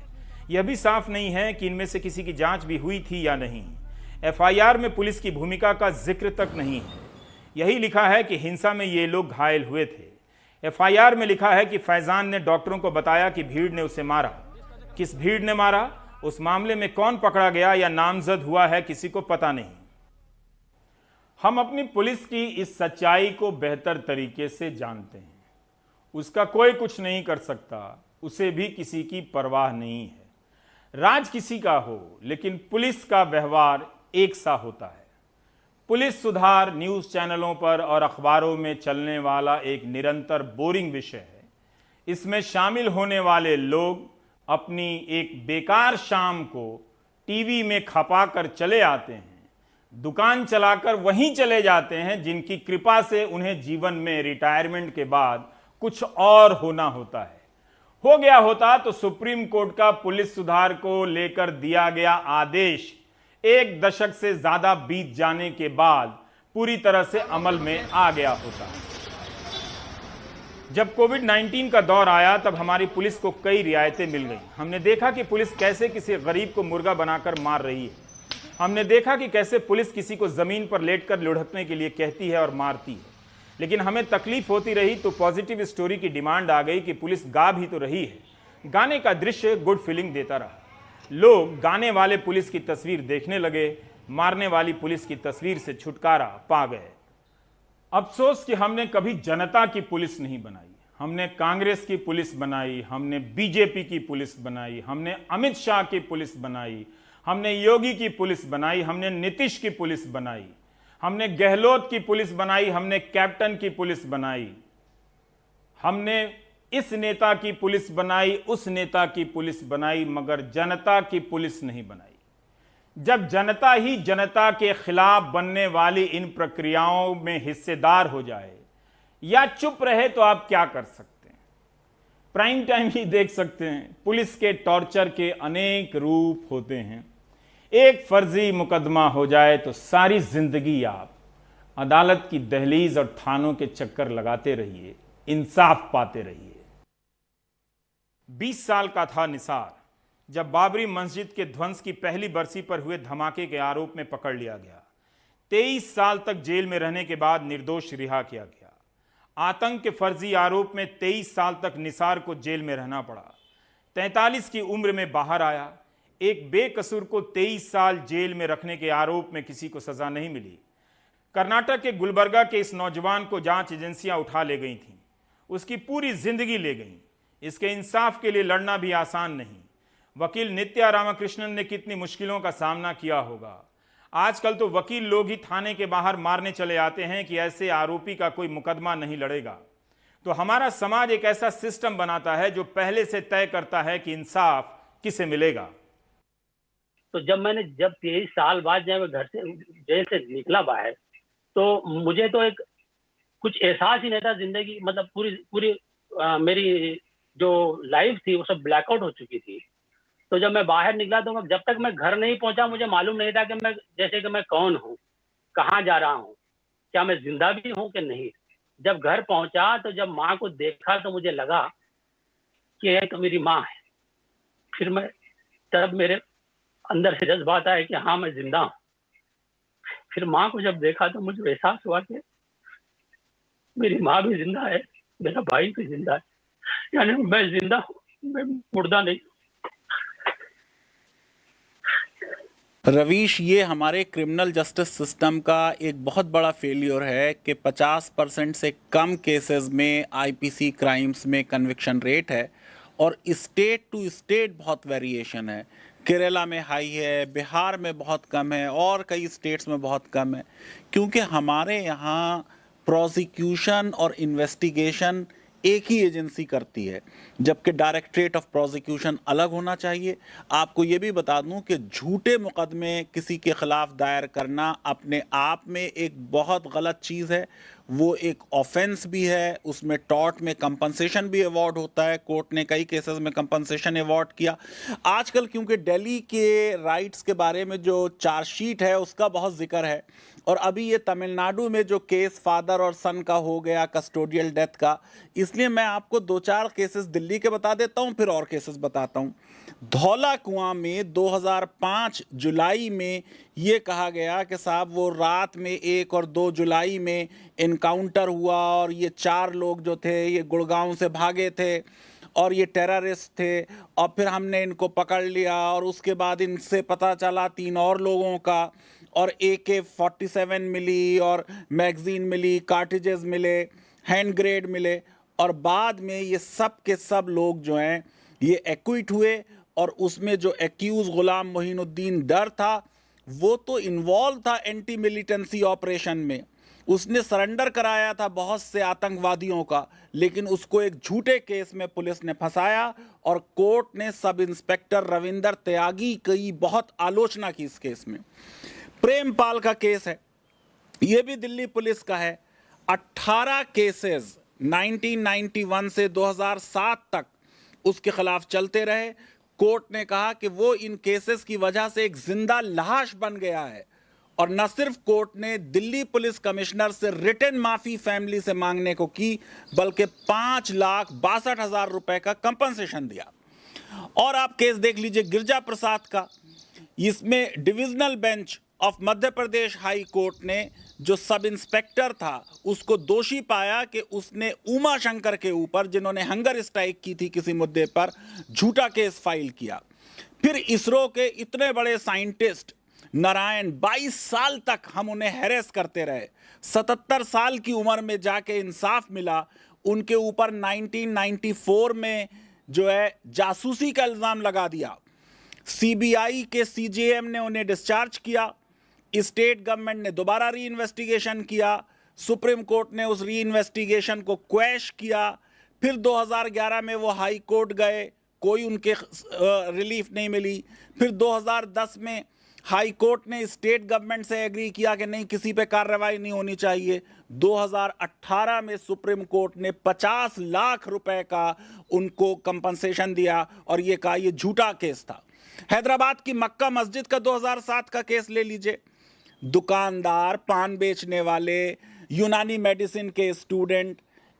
यह भी साफ नहीं है कि इनमें से किसी की जांच भी हुई थी या नहीं। एफआईआर में पुलिस की भूमिका का जिक्र तक नहीं है। यही लिखा है कि हिंसा में ये लोग घायल हुए थे। एफआईआर में लिखा है कि फैजान ने डॉक्टरों को बताया कि भीड़ ने उसे मारा। किस भीड़ ने मारा, उस मामले में कौन पकड़ा गया या नामजद हुआ है, किसी को पता नहीं। हम अपनी पुलिस की इस सच्चाई को बेहतर तरीके से जानते हैं। उसका कोई कुछ नहीं कर सकता, उसे भी किसी की परवाह नहीं है। राज किसी का हो, लेकिन पुलिस का व्यवहार एक सा होता है। पुलिस सुधार न्यूज़ चैनलों पर और अखबारों में चलने वाला एक निरंतर बोरिंग विषय है। इसमें शामिल होने वाले लोग अपनी एक बेकार शाम को टीवी में खपा कर चले आते हैं, दुकान चलाकर वहीं चले जाते हैं जिनकी कृपा से उन्हें जीवन में रिटायरमेंट के बाद कुछ और होना होता है। हो गया होता तो सुप्रीम कोर्ट का पुलिस सुधार को लेकर दिया गया आदेश 1 दशक से ज्यादा बीत जाने के बाद पूरी तरह से अमल में आ गया होता। जब कोविड-19 का दौर आया तब हमारी पुलिस को कई रियायतें मिल गई। हमने देखा कि पुलिस कैसे किसी गरीब को मुर्गा बनाकर मार रही है। हमने देखा कि कैसे पुलिस किसी को जमीन पर लेटकर लुढ़कने के लिए कहती है और मारती है। लेकिन हमें तकलीफ होती रही तो पॉजिटिव स्टोरी की डिमांड आ गई कि पुलिस गा भी तो रही है। गाने का दृश्य गुड फीलिंग देता रहा। लोग गाने वाले पुलिस की तस्वीर देखने लगे, मारने वाली पुलिस की तस्वीर से छुटकारा पा गए। अफसोस कि हमने कभी जनता की पुलिस नहीं बनाई। हमने कांग्रेस की पुलिस बनाई, हमने बीजेपी की पुलिस बनाई, हमने अमित शाह की पुलिस बनाई, हमने योगी की पुलिस बनाई, हमने नीतीश की पुलिस बनाई, हमने गहलोत की पुलिस बनाई, हमने कैप्टन की पुलिस बनाई, हमने इस नेता की पुलिस बनाई, उस नेता की पुलिस बनाई, मगर जनता की पुलिस नहीं बनाई। जब जनता ही जनता के खिलाफ बनने वाली इन प्रक्रियाओं में हिस्सेदार हो जाए या चुप रहे तो आप क्या कर सकते हैं? प्राइम टाइम ही देख सकते हैं। पुलिस के टॉर्चर के अनेक रूप होते हैं। एक फर्जी मुकदमा हो जाए तो सारी जिंदगी आप अदालत की दहलीज और थानों के चक्कर लगाते रहिए, इंसाफ पाते रहिए। 20 साल का था निसार जब बाबरी मस्जिद के ध्वंस की पहली बरसी पर हुए धमाके के आरोप में पकड़ लिया गया। 23 साल तक जेल में रहने के बाद निर्दोष रिहा किया गया। आतंक के फर्जी आरोप में 23 साल तक निसार को जेल में रहना पड़ा। 43 की उम्र में बाहर आया। एक बेकसूर को 23 साल जेल में रखने के आरोप में किसी को सजा नहीं मिली। कर्नाटक के गुलबर्गा के इस नौजवान को जांच एजेंसियां उठा ले गई थीं। उसकी पूरी जिंदगी ले गई। इसके इंसाफ के लिए लड़ना भी आसान नहीं। वकील नित्या रामकृष्णन ने कितनी मुश्किलों का सामना किया होगा। आजकल तो वकील लोग ही थाने के बाहर मारने चले आते हैं कि ऐसे आरोपी का कोई मुकदमा नहीं लड़ेगा। तो हमारा समाज एक ऐसा सिस्टम बनाता है जो पहले से तय करता है कि इंसाफ किसे मिलेगा। तो जब 23 साल बाद जब मैं घर से जेल से निकला बाहर, तो मुझे तो एक कुछ एहसास ही नहीं था जिंदगी, मतलब पूरी मेरी जो लाइफ थी वो सब ब्लैकआउट हो चुकी थी। तो जब मैं बाहर निकला तो जब तक मैं घर नहीं पहुंचा मुझे मालूम नहीं था कि मैं कौन हूँ, कहाँ जा रहा हूँ, क्या मैं जिंदा भी हूँ कि नहीं। जब घर पहुंचा तो जब माँ को देखा तो मुझे लगा कि ये तो मेरी माँ है। फिर मैं तब मेरे अंदर से जज्बात आया कि हाँ मैं जिंदा हूँ। फिर माँ को जब देखा तो मुझे एहसास हुआ कि मेरी माँ भी जिंदा है, मेरा भाई भी जिंदा है, यानी मैं जिंदा हूँ, मैं मुर्दा नहीं। रवीश, ये हमारे क्रिमिनल जस्टिस सिस्टम का एक बहुत बड़ा फेलियर है कि 50% से कम केसेस में आईपीसी क्राइम्स में कन्विक्शन रेट है और स्टेट टू स्टेट बहुत वेरिएशन है। केरला में हाई है, बिहार में बहुत कम है और कई स्टेट्स में बहुत कम है, क्योंकि हमारे यहाँ प्रोसिक्यूशन और इन्वेस्टिगेशन एक ही एजेंसी करती है, जबकि डायरेक्टरेट ऑफ प्रोसिक्यूशन अलग होना चाहिए। आपको ये भी बता दूं कि झूठे मुकदमे किसी के खिलाफ दायर करना अपने आप में एक बहुत गलत चीज़ है। वो एक ऑफेंस भी है, उसमें टॉर्ट में कंपनसेशन भी अवॉर्ड होता है। कोर्ट ने कई केसेस में कंपनसेशन अवॉर्ड किया। आजकल क्योंकि दिल्ली के राइट्स के बारे में जो चार्जशीट है उसका बहुत जिक्र है, और अभी ये तमिलनाडु में जो केस फादर और सन का हो गया कस्टोडियल डेथ का, इसलिए मैं आपको 2-4 केसेस दिल्ली के बता देता हूँ, फिर और केसेस बताता हूँ। धौला कुआं में 2005 जुलाई में ये कहा गया कि साहब वो रात में 1 और 2 जुलाई में इनकाउंटर हुआ और ये 4 लोग जो थे ये गुड़गांव से भागे थे और ये टेररिस्ट थे, और फिर हमने इनको पकड़ लिया और उसके बाद इनसे पता चला 3 और लोगों का, और AK-47 मिली और मैगजीन मिली, कार्टिजेस मिले, हैंड ग्रेड मिले, और बाद में ये सब के सब लोग जो हैं ये एक्विट हुए, और उसमें जो एक्यूज गुलाम मोइनुद्दीन डर था वो तो इन्वॉल्व था एंटी मिलिटेंसी ऑपरेशन में, उसने सरेंडर कराया था बहुत से आतंकवादियों का, लेकिन उसको एक झूठे केस में पुलिस ने फंसाया और कोर्ट ने सब इंस्पेक्टर रविंदर त्यागी की बहुत आलोचना की इस केस में। प्रेमपाल का केस है, यह भी दिल्ली पुलिस का है। 18 केसेस 1991 से 2007 तक उसके खिलाफ चलते रहे। कोर्ट ने कहा कि वो इन केसेस की वजह से एक जिंदा लाश बन गया है, और न सिर्फ कोर्ट ने दिल्ली पुलिस कमिश्नर से रिटन माफी फैमिली से मांगने को की, बल्कि 5,62,000 रुपए का कंपनसेशन दिया। और आप केस देख लीजिए गिरजा प्रसाद का, इसमें divisional bench of Madhya Pradesh high court ने जो सब इंस्पेक्टर था उसको दोषी पाया कि उसने उमा शंकर के ऊपर, जिन्होंने हंगर स्ट्राइक की थी किसी मुद्दे पर, झूठा केस फाइल किया। फिर इसरो के इतने बड़े साइंटिस्ट नारायण, 22 साल तक हम उन्हें हैरेस करते रहे, 77 साल की उम्र में जाके इंसाफ मिला। उनके ऊपर 1994 में जो है जासूसी का इल्जाम लगा दिया। सीबीआई के सीजेएम ने उन्हें डिस्चार्ज किया, स्टेट गवर्नमेंट ने दोबारा री इन्वेस्टिगेशन किया, सुप्रीम कोर्ट ने उस री इन्वेस्टिगेशन को क्वैश किया। फिर 2011 में वो हाई कोर्ट गए, कोई उनके रिलीफ नहीं मिली। फिर 2010 में हाई कोर्ट ने स्टेट गवर्नमेंट से एग्री किया कि नहीं, किसी पे कार्रवाई नहीं होनी चाहिए। 2018 में सुप्रीम कोर्ट ने 50 लाख रुपए का उनको कंपनसेशन दिया और ये कहा ये झूठा केस था। हैदराबाद की मक्का मस्जिद का 2007 का केस ले लीजिए, दुकानदार, पान बेचने वाले, यूनानी मेडिसिन के स्टूडेंट,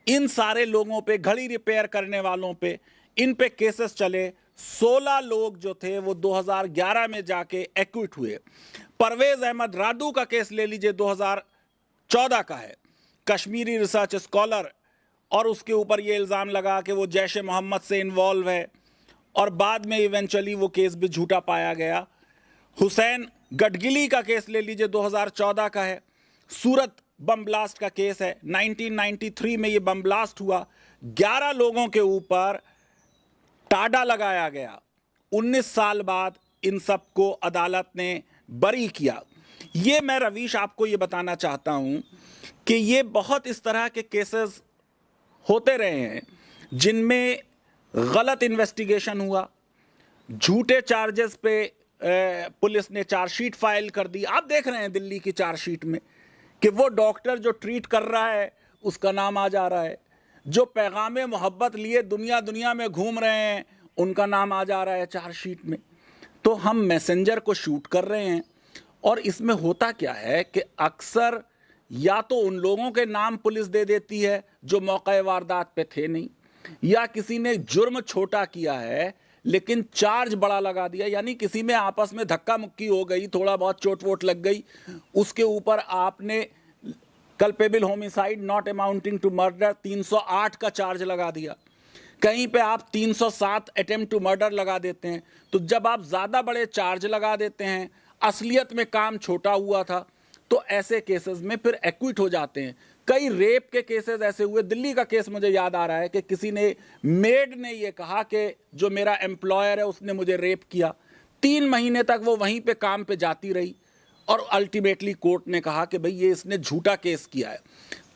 इन सारे लोगों पे, घड़ी रिपेयर करने वालों पे, इन पे केसेस चले। 16 लोग जो थे वो 2011 में जाके एक्विट हुए। परवेज अहमद रादू का केस ले लीजिए, 2014 का है, कश्मीरी रिसर्च स्कॉलर, और उसके ऊपर ये इल्ज़ाम लगा कि वो जैश ए मोहम्मद से इन्वॉल्व है, और बाद में इवेंचुअली वो केस भी झूठा पाया गया। हुसैन गडगिली का केस ले लीजिए, 2014 का है। सूरत बम ब्लास्ट का केस है, 1993 में ये बम ब्लास्ट हुआ, 11 लोगों के ऊपर टाडा लगाया गया। 19 साल बाद इन सबको अदालत ने बरी किया। ये मैं रवीश आपको ये बताना चाहता हूं कि ये बहुत इस तरह के केसेस होते रहे हैं जिनमें गलत इन्वेस्टिगेशन हुआ, झूठे चार्जेस पे पुलिस ने चार्जशीट फाइल कर दी। आप देख रहे हैं दिल्ली की चार्जशीट में कि वो डॉक्टर जो ट्रीट कर रहा है उसका नाम आ जा रहा है, जो पैगामे मोहब्बत लिए दुनिया दुनिया में घूम रहे हैं उनका नाम आ जा रहा है चार्जशीट में। तो हम मैसेंजर को शूट कर रहे हैं, और इसमें होता क्या है कि अक्सर या तो उन लोगों के नाम पुलिस दे देती है जो मौके वारदात पे थे नहीं, या किसी ने जुर्म छोटा किया है लेकिन चार्ज बड़ा लगा दिया, यानी किसी में आपस में धक्का मुक्की हो गई, थोड़ा बहुत चोट वोट लग गई, उसके ऊपर आपने culpable homicide not amounting to murder 308 का चार्ज लगा दिया, कहीं पे आप 307 अटेम्प्ट टू मर्डर लगा देते हैं। तो जब आप ज़्यादा बड़े चार्ज लगा देते हैं, असलियत में काम छोटा हुआ था, तो ऐसे केसेस में फिर एक्विट हो जाते हैं। कई रेप के केसेस ऐसे हुए, दिल्ली का केस मुझे याद आ रहा है कि किसी ने, मेड ने ये कहा कि जो मेरा एम्प्लॉयर है उसने मुझे रेप किया। 3 महीने तक वो वहीं पे काम पे जाती रही, और अल्टीमेटली कोर्ट ने कहा कि भाई ये इसने झूठा केस किया है।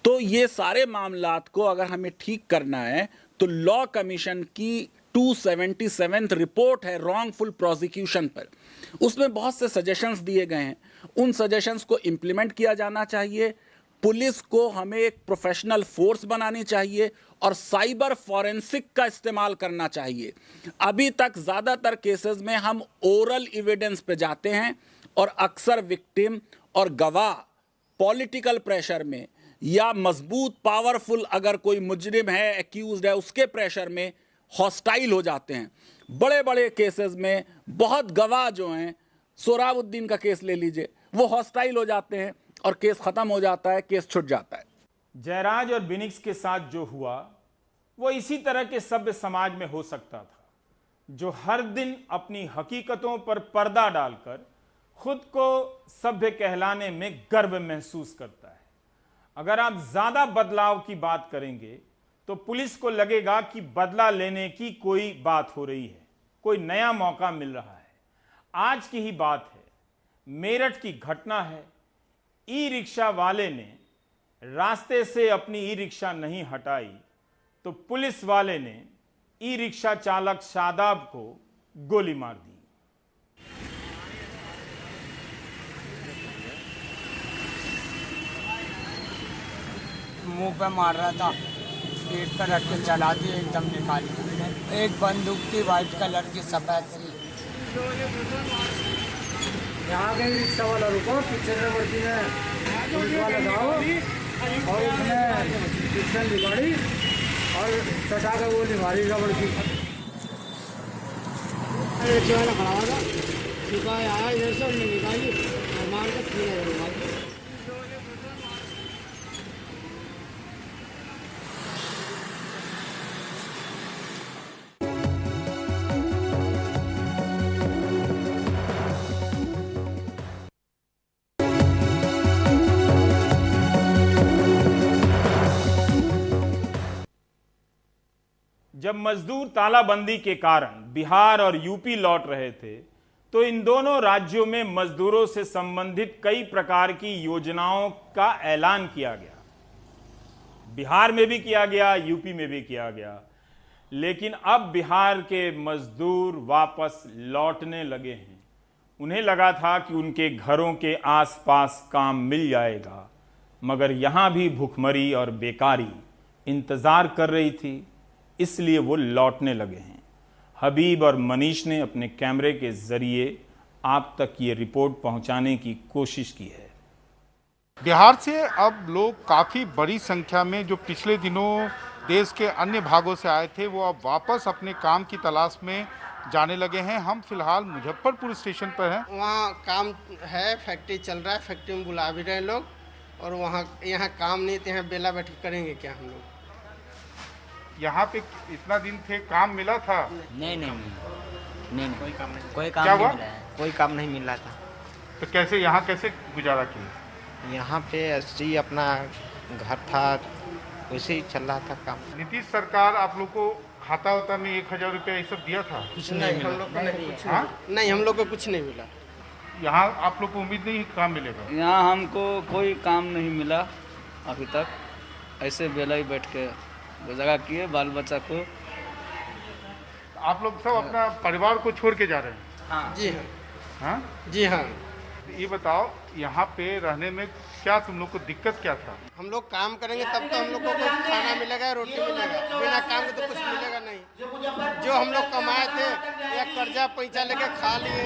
तो ये सारे मामलात को अगर हमें ठीक करना है तो लॉ कमीशन की 277th रिपोर्ट है रॉन्गफुल प्रोसिक्यूशन पर, उसमें बहुत से सजेशंस दिए गए हैं। उन सजेशंस को इम्प्लीमेंट किया जाना चाहिए। पुलिस को हमें एक प्रोफेशनल फोर्स बनानी चाहिए और साइबर फॉरेंसिक का इस्तेमाल करना चाहिए। अभी तक ज़्यादातर केसेस में हम ओरल एविडेंस पे जाते हैं, और अक्सर विक्टिम और गवाह पॉलिटिकल प्रेशर में या मजबूत पावरफुल अगर कोई मुजरिम है, एक्यूज्ड है, उसके प्रेशर में हॉस्टाइल हो जाते हैं। बड़े बड़े केसेस में बहुत गवाह जो हैं, सोहराबुद्दीन का केस ले लीजिए, वो हॉस्टाइल हो जाते हैं और केस खत्म हो जाता है, केस छूट जाता है। जयराज और बिनिक्स के साथ जो हुआ वो इसी तरह के सभ्य समाज में हो सकता था, जो हर दिन अपनी हकीकतों पर पर्दा डालकर खुद को सभ्य कहलाने में गर्व महसूस करता है। अगर आप ज्यादा बदलाव की बात करेंगे तो पुलिस को लगेगा कि बदला लेने की कोई बात हो रही है, कोई नया मौका मिल रहा है। आज की ही बात है, मेरठ की घटना है। ई रिक्शा वाले ने रास्ते से अपनी ई रिक्शा नहीं हटाई तो पुलिस वाले ने ई रिक्शा चालक शादाब को गोली मार दी। मुंह पे मार रहा था, पीठ पर रख के चला दी, एकदम निकाल दी। एक बंदूक थी वाइट कलर की सफेद सी। यहाँ के रिक्शा वाला रुको, पीछे से बढ़ती है पुलिस वाला जाओ और उसने पिस्टल निकाली और सटा के गोली मारी रबड़ की। रिक्शा वाला खड़ा हुआ था, सिपाही आया इधर से, उन्हें निकाली और मार के फिर मारी। जब मजदूर तालाबंदी के कारण बिहार और यूपी लौट रहे थे तो इन दोनों राज्यों में मजदूरों से संबंधित कई प्रकार की योजनाओं का ऐलान किया गया। बिहार में भी किया गया, यूपी में भी किया गया, लेकिन अब बिहार के मजदूर वापस लौटने लगे हैं। उन्हें लगा था कि उनके घरों के आसपास काम मिल जाएगा, मगर यहां भी भूखमरी और बेकारी इंतजार कर रही थी, इसलिए वो लौटने लगे हैं। हबीब और मनीष ने अपने कैमरे के जरिए आप तक ये रिपोर्ट पहुंचाने की कोशिश की है। बिहार से अब लोग काफ़ी बड़ी संख्या में जो पिछले दिनों देश के अन्य भागों से आए थे वो अब वापस अपने काम की तलाश में जाने लगे हैं। हम फिलहाल मुजफ्फरपुर स्टेशन पर हैं। वहाँ काम है, फैक्ट्री चल रहा है, फैक्ट्री में बुला भी रहे लोग, और वहाँ यहाँ काम नहीं तो यहाँ बेला बैठ करेंगे क्या हम लोग। यहाँ पे इतना दिन थे, काम मिला था? नहीं कोई काम नहीं, कोई काम क्या नहीं हुआ? मिला है, कोई काम नहीं मिल रहा था। तो कैसे यहाँ कैसे गुजारा किया? यहाँ पे ऐसी अपना घर था, वैसे ही चल रहा था काम। नीतीश सरकार आप लोग को खाता होता में 1000 रुपया ये सब दिया था? कुछ नहीं, हम लोग को नहीं, कुछ नहीं, हम लोग को कुछ नहीं मिला। यहाँ आप लोग को उम्मीद नहीं काम मिलेगा? यहाँ हमको कोई काम नहीं मिला अभी तक, ऐसे बेला ही बैठ के जगह किए बाल बच्चा को। आप लोग सब अपना परिवार को छोड़ के जा रहे हैं? हाँ जी हाँ, जी हाँ। ये बताओ यहाँ पे रहने में क्या तुम लोग को दिक्कत क्या था? हम लोग काम करेंगे तब तो हम लोग को खाना मिलेगा, रोटी मिलेगा, बिना काम के तो कुछ मिलेगा नहीं। जो हम लोग कमाए थे या कर्जा पैसा लेके खा लिए।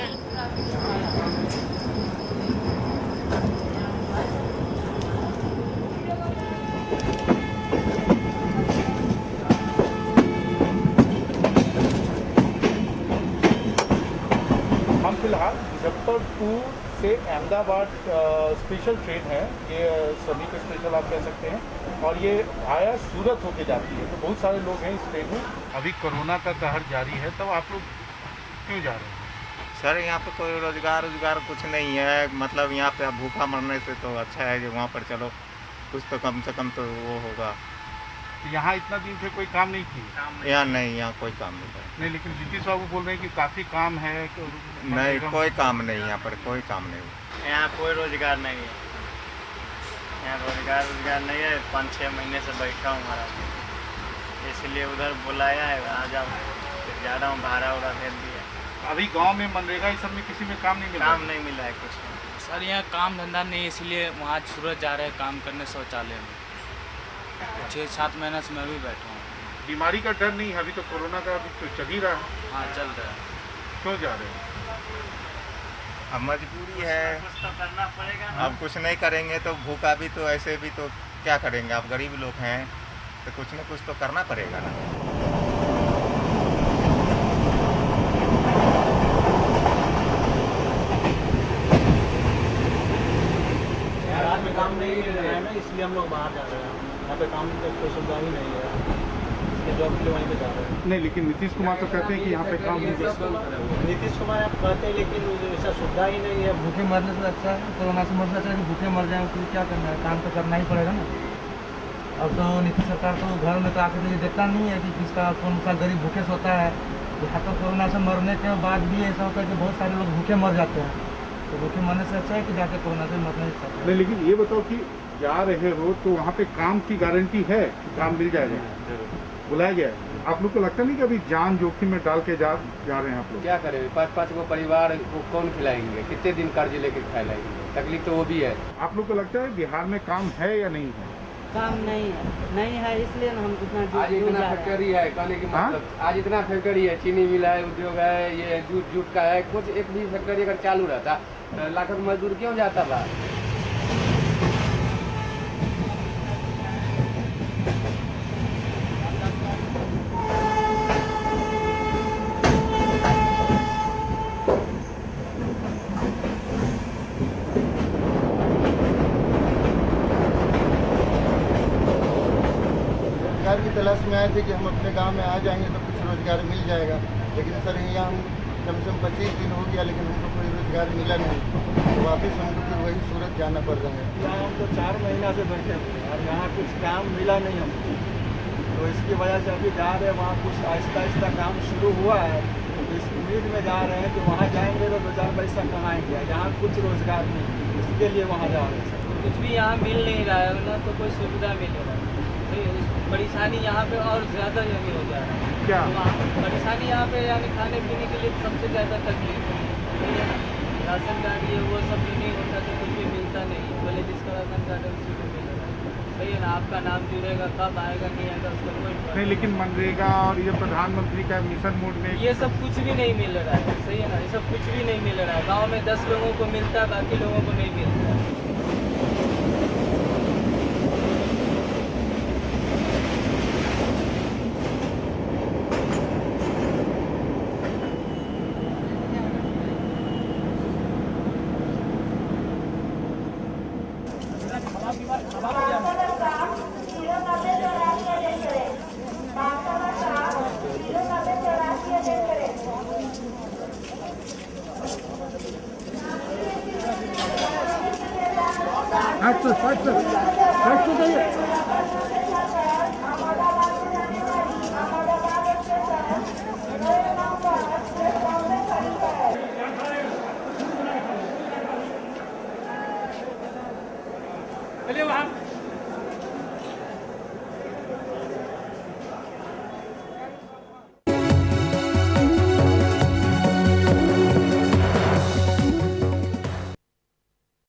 हम फिलहाल मुजफ्फरपुर से अहमदाबाद स्पेशल ट्रेन है, ये सभी का स्पेशल आप कह सकते हैं, और ये भाया सूरत होके जाती है। तो बहुत सारे लोग हैं इस ट्रेन में। अभी कोरोना का कहर जारी है, तब आप लोग क्यों जा रहे हैं? सर यहाँ पे कोई रोजगार कुछ नहीं है, मतलब यहाँ पे भूखा मरने से तो अच्छा है कि वहाँ पर चलो कुछ तो कम से कम तो वो होगा। यहाँ इतना दिन से कोई काम नहीं किया? यहाँ नहीं, यहाँ कोई काम नहीं, लेकिन नीतीश बाबू बोल रहे हैं कि काफ़ी काम है। नहीं, कोई काम नहीं, यहाँ पर कोई काम नहीं। यहाँ कोई रोजगार नहीं है, यहाँ रोजगार नहीं है। 5-6 महीने से बैठा हूँ महाराज, इसलिए उधर बुलाया है, आ जाओ, फिर जा रहा हूँ, भाड़ा उड़ा भेज दिया। अभी गांव में मनरेगा इस सब में किसी में काम नहीं मिला? काम नहीं मिला है कुछ नहीं। सर यहाँ काम धंधा नहीं, इसलिए वहाँ सूरत जा रहे हैं काम करने शौचालय में। 6-7 महीने से मैं भी बैठा हूँ। बीमारी का डर नहीं है? अभी तो कोरोना का अभी तो चल ही रहा है। हाँ चल रहा है। क्यों जा रहे हैं? अब मजबूरी है, कुछ तो करना पड़ेगा। अब कुछ नहीं करेंगे तो भूखा भी तो ऐसे भी तो क्या करेंगे, आप गरीब लोग हैं तो कुछ न कुछ तो करना पड़ेगा ना। रात में काम नहीं मिल रहा है ना, इसलिए हम लोग बाहर जा रहे हैं। यहाँ पे काम की कोई सुविधा ही नहीं है, इसलिए जॉब के लिए वहीं पे जा रहे हैं। नहीं, लेकिन नीतीश कुमार तो कहते हैं कि यहाँ पे काम नहीं। नीतीश कुमार आप कहते हैं, लेकिन ऐसा सुविधा ही नहीं है। भूखे मरने से अच्छा है, कोरोना से मरने से अच्छा है कि भूखे मर जाए, तो क्या करना है, काम तो करना ही पड़ेगा ना। अब तो नीतीश सरकार तो घर में तो आके तो ये देखता नहीं है कि किसका कौन सा गरीब भूखे सोता है। यहाँ तो कोरोना से मरने के बाद भी ऐसा होता है कि बहुत सारे लोग भूखे मर जाते हैं, तो भूखे मरने से अच्छा है कि जाके कोरोना से मरना ही चाहिए। नहीं, लेकिन ये बताओ कि जा रहे हो तो वहाँ पे काम की गारंटी है कि काम मिल जाएगा? बुलाया गया है। आप लोग को लगता नहीं कि अभी जान जोखिम में डाल के जा रहे हैं आप लोग? क्या करें, 5-5 गो परिवार को कौन खिलाएंगे, कितने दिन कर्ज लेके खिलाएंगे, तकलीफ तो वो भी है। आप लोग को लगता है बिहार में काम है या नहीं है? काम नहीं है इसलिए हम इतना आज इतना फैक्ट्री है, कहने की मतलब आज इतना फैक्ट्री है, चीनी मिल है, उद्योग है, ये जूट का है, कुछ एक भी फैक्ट्री अगर चालू रहता तो लाखों मजदूर क्यों जाता बा? की तलाश में आए थे कि हम अपने गांव में आ जाएंगे तो कुछ रोजगार मिल जाएगा, लेकिन सर यहाँ हम कम से कम 25 दिन हो गया लेकिन हमको कोई रोजगार मिला नहीं, तो वापस हमको फिर वही सूरत जाना पड़ रहा है। यहाँ हम तो 4 महीना से बैठे हुए और यहाँ कुछ काम मिला नहीं हमको, तो इसकी वजह से अभी जा रहे हैं वहाँ कुछ आहिस्ता आहिस्ता काम शुरू हुआ है, तो इस उम्मीद में जा रहे हैं कि वहाँ जाएंगे तो 2-4 पैसा कमाएंगे। यहाँ कुछ रोजगार नहीं, इसके लिए वहाँ जा रहे हैं सर। कुछ भी यहाँ मिल नहीं रहा है ना, तो कोई सुविधा मिल रहा है, परेशानी यहाँ पे और ज़्यादा यानी हो जा रहा है। क्या परेशानी यहाँ पे यानी खाने पीने के लिए सबसे ज़्यादा तकलीफ है। राशन कार्ड ये वो सब भी नहीं होता तो कुछ भी मिलता नहीं, बोले जिसका राशन कार्ड है उसी को मिल रहा है। सही है ना, आपका नाम जुड़ेगा, कब आएगा नहीं आएगा उसका कोई नहीं, लेकिन मनरेगा और ये प्रधानमंत्री का मिशन मोड में ये सब कुछ भी नहीं मिल रहा है। सही है ना, ये सब कुछ भी नहीं मिल रहा है। गाँव में 10 लोगों को मिलता है, बाकी लोगों को नहीं मिलता है। चलिए वहाँ